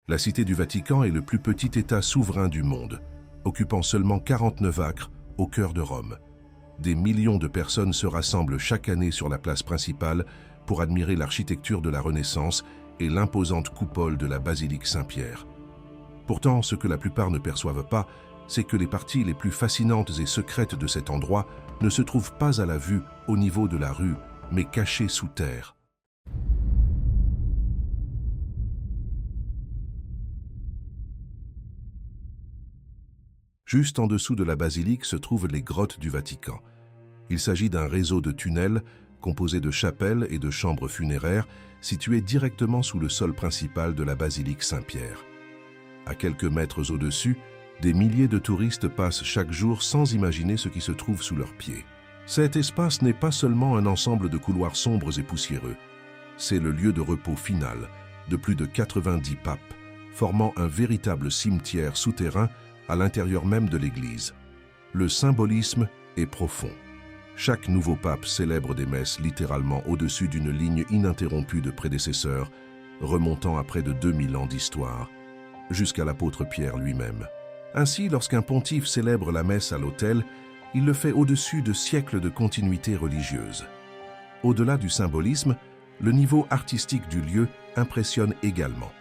La Cité du Vatican est le plus petit État souverain du monde, occupant seulement 49 acres au cœur de Rome. Des millions de personnes se rassemblent chaque année sur la place principale pour admirer l'architecture de la Renaissance et l'imposante coupole de la basilique Saint-Pierre. Pourtant, ce que la plupart ne perçoivent pas, c'est que les parties les plus fascinantes et secrètes de cet endroit ne se trouvent pas à la vue au niveau de la rue, mais cachées sous terre. Juste en dessous de la basilique se trouvent les grottes du Vatican. Il s'agit d'un réseau de tunnels composé de chapelles et de chambres funéraires situées directement sous le sol principal de la basilique Saint-Pierre. À quelques mètres au-dessus, des milliers de touristes passent chaque jour sans imaginer ce qui se trouve sous leurs pieds. Cet espace n'est pas seulement un ensemble de couloirs sombres et poussiéreux, c'est le lieu de repos final de plus de 90 papes, formant un véritable cimetière souterrain à l'intérieur même de l'église. Le symbolisme est profond. Chaque nouveau pape célèbre des messes littéralement au-dessus d'une ligne ininterrompue de prédécesseurs, remontant à près de 2000 ans d'histoire, jusqu'à l'apôtre Pierre lui-même. Ainsi, lorsqu'un pontife célèbre la messe à l'autel, il le fait au-dessus de siècles de continuité religieuse. Au-delà du symbolisme, le niveau artistique du lieu impressionne également.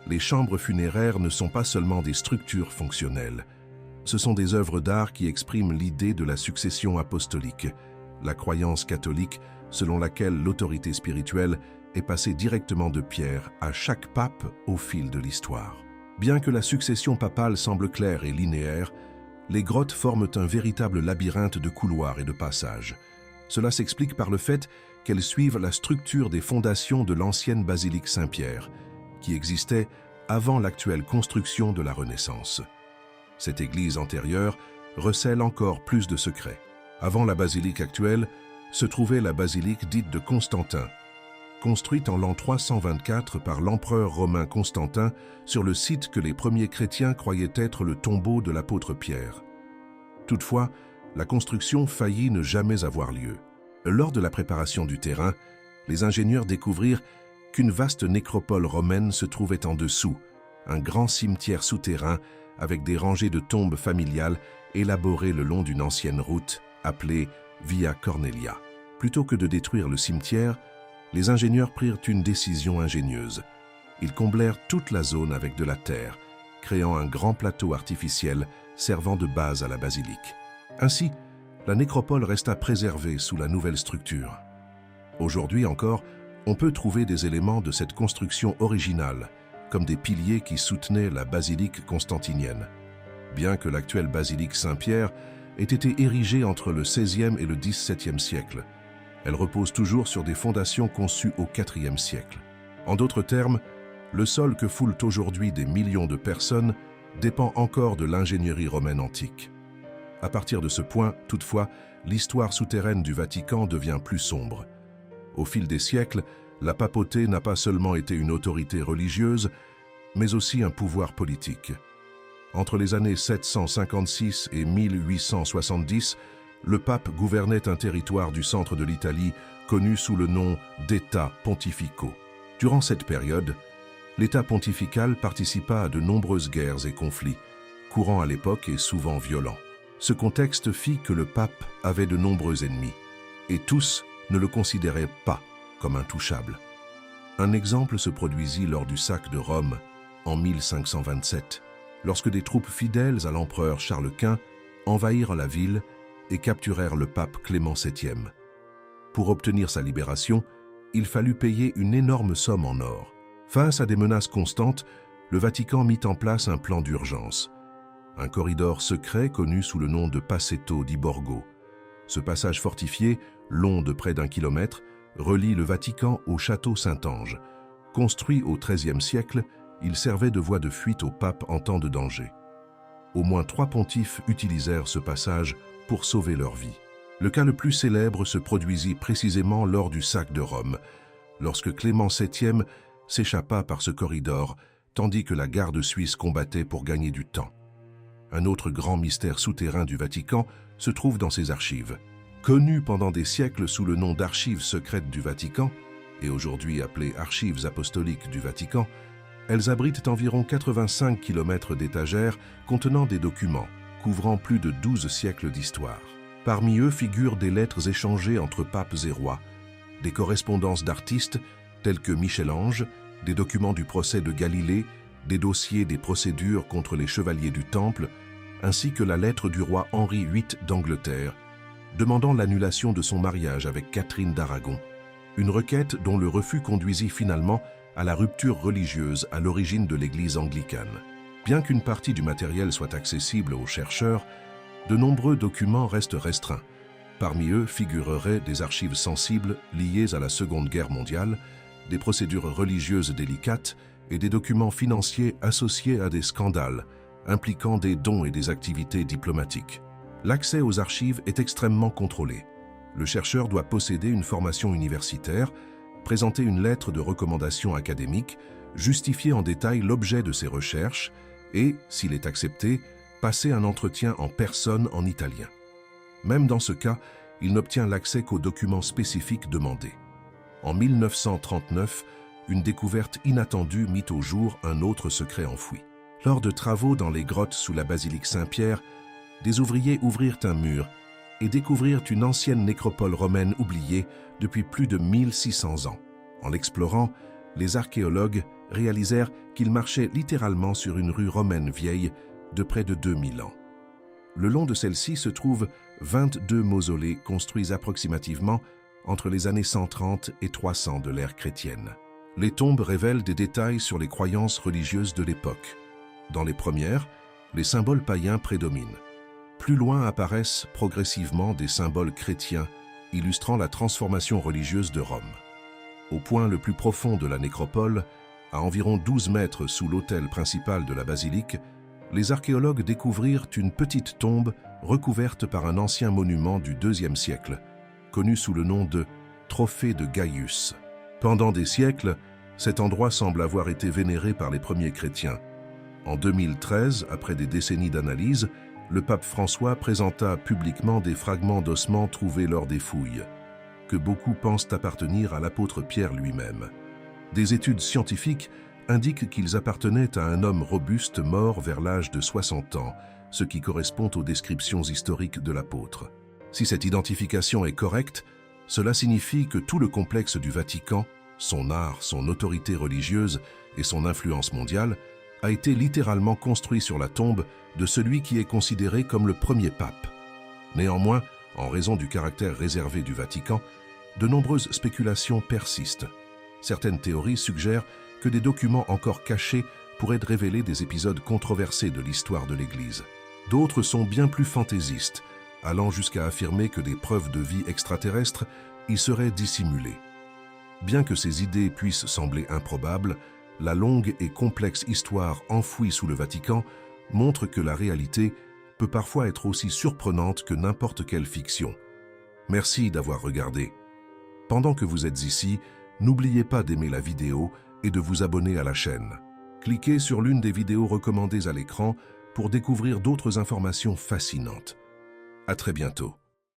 Les chambres funéraires ne sont pas seulement des structures fonctionnelles. Ce sont des œuvres d'art qui expriment l'idée de la succession apostolique, la croyance catholique selon laquelle l'autorité spirituelle est passée directement de Pierre à chaque pape au fil de l'histoire. Bien que la succession papale semble claire et linéaire, les grottes forment un véritable labyrinthe de couloirs et de passages. Cela s'explique par le fait qu'elles suivent la structure des fondations de l'ancienne basilique Saint-Pierre, qui existait avant l'actuelle construction de la Renaissance. Cette église antérieure recèle encore plus de secrets. Avant la basilique actuelle se trouvait la basilique dite de Constantin, construite en l'an 324 par l'empereur romain Constantin sur le site que les premiers chrétiens croyaient être le tombeau de l'apôtre Pierre. Toutefois, la construction faillit ne jamais avoir lieu. Lors de la préparation du terrain, les ingénieurs découvrirent qu'une vaste nécropole romaine se trouvait en dessous, un grand cimetière souterrain avec des rangées de tombes familiales élaborées le long d'une ancienne route appelée Via Cornelia. Plutôt que de détruire le cimetière, les ingénieurs prirent une décision ingénieuse. Ils comblèrent toute la zone avec de la terre, créant un grand plateau artificiel servant de base à la basilique. Ainsi, la nécropole resta préservée sous la nouvelle structure. Aujourd'hui encore, on peut trouver des éléments de cette construction originale, comme des piliers qui soutenaient la basilique constantinienne. Bien que l'actuelle basilique Saint-Pierre ait été érigée entre le XVIe et le XVIIe siècle, elle repose toujours sur des fondations conçues au IVe siècle. En d'autres termes, le sol que foulent aujourd'hui des millions de personnes dépend encore de l'ingénierie romaine antique. À partir de ce point, toutefois, l'histoire souterraine du Vatican devient plus sombre. Au fil des siècles, la papauté n'a pas seulement été une autorité religieuse, mais aussi un pouvoir politique. Entre les années 756 et 1870, le pape gouvernait un territoire du centre de l'Italie connu sous le nom d'États pontificaux. Durant cette période, l'État pontifical participa à de nombreuses guerres et conflits, courants à l'époque et souvent violents. Ce contexte fit que le pape avait de nombreux ennemis, et tous ne le considéraient pas comme intouchable. Un exemple se produisit lors du sac de Rome en 1527, lorsque des troupes fidèles à l'empereur Charles Quint envahirent la ville et capturèrent le pape Clément VII. Pour obtenir sa libération, il fallut payer une énorme somme en or. Face à des menaces constantes, le Vatican mit en place un plan d'urgence. Un corridor secret connu sous le nom de Passetto di Borgo. Ce passage fortifié, long de près d'1 kilomètre, relie le Vatican au château Saint-Ange. Construit au XIIIe siècle, il servait de voie de fuite au pape en temps de danger. Au moins 3 pontifes utilisèrent ce passage pour sauver leur vie. Le cas le plus célèbre se produisit précisément lors du sac de Rome, lorsque Clément VII s'échappa par ce corridor, tandis que la garde suisse combattait pour gagner du temps. Un autre grand mystère souterrain du Vatican se trouve dans ses archives. Connues pendant des siècles sous le nom d'Archives secrètes du Vatican, et aujourd'hui appelées Archives apostoliques du Vatican, Elles abritent environ 85 km d'étagères contenant des documents, couvrant plus de 12 siècles d'histoire. Parmi eux figurent des lettres échangées entre papes et rois, des correspondances d'artistes tels que Michel-Ange, des documents du procès de Galilée, des dossiers des procédures contre les chevaliers du Temple, ainsi que la lettre du roi Henri VIII d'Angleterre, demandant l'annulation de son mariage avec Catherine d'Aragon, une requête dont le refus conduisit finalement à la rupture religieuse à l'origine de l'Église anglicane. Bien qu'une partie du matériel soit accessible aux chercheurs, de nombreux documents restent restreints. Parmi eux figureraient des archives sensibles liées à la Seconde Guerre mondiale, des procédures religieuses délicates et des documents financiers associés à des scandales, impliquant des dons et des activités diplomatiques. L'accès aux archives est extrêmement contrôlé. Le chercheur doit posséder une formation universitaire, présenter une lettre de recommandation académique, justifier en détail l'objet de ses recherches et, s'il est accepté, passer un entretien en personne en italien. Même dans ce cas, il n'obtient l'accès qu'aux documents spécifiques demandés. En 1939, une découverte inattendue mit au jour un autre secret enfoui. Lors de travaux dans les grottes sous la basilique Saint-Pierre, des ouvriers ouvrirent un mur et découvrirent une ancienne nécropole romaine oubliée depuis plus de 1600 ans. En l'explorant, les archéologues réalisèrent qu'ils marchaient littéralement sur une rue romaine vieille de près de 2000 ans. Le long de celle-ci se trouvent 22 mausolées construits approximativement entre les années 130 et 300 de l'ère chrétienne. Les tombes révèlent des détails sur les croyances religieuses de l'époque. Dans les premières, les symboles païens prédominent. Plus loin apparaissent progressivement des symboles chrétiens illustrant la transformation religieuse de Rome. Au point le plus profond de la nécropole, à environ 12 mètres sous l'autel principal de la basilique, les archéologues découvrirent une petite tombe recouverte par un ancien monument du IIe siècle, connu sous le nom de Trophée de Gaius. Pendant des siècles, cet endroit semble avoir été vénéré par les premiers chrétiens. En 2013, après des décennies d'analyse, le pape François présenta publiquement des fragments d'ossements trouvés lors des fouilles, que beaucoup pensent appartenir à l'apôtre Pierre lui-même. Des études scientifiques indiquent qu'ils appartenaient à un homme robuste mort vers l'âge de 60 ans, ce qui correspond aux descriptions historiques de l'apôtre. Si cette identification est correcte, cela signifie que tout le complexe du Vatican, son art, son autorité religieuse et son influence mondiale, a été littéralement construit sur la tombe de celui qui est considéré comme le premier pape. Néanmoins, en raison du caractère réservé du Vatican, de nombreuses spéculations persistent. Certaines théories suggèrent que des documents encore cachés pourraient révéler des épisodes controversés de l'histoire de l'Église. D'autres sont bien plus fantaisistes, allant jusqu'à affirmer que des preuves de vie extraterrestre y seraient dissimulées. Bien que ces idées puissent sembler improbables, la longue et complexe histoire enfouie sous le Vatican montre que la réalité peut parfois être aussi surprenante que n'importe quelle fiction. Merci d'avoir regardé. Pendant que vous êtes ici, n'oubliez pas d'aimer la vidéo et de vous abonner à la chaîne. Cliquez sur l'une des vidéos recommandées à l'écran pour découvrir d'autres informations fascinantes. À très bientôt.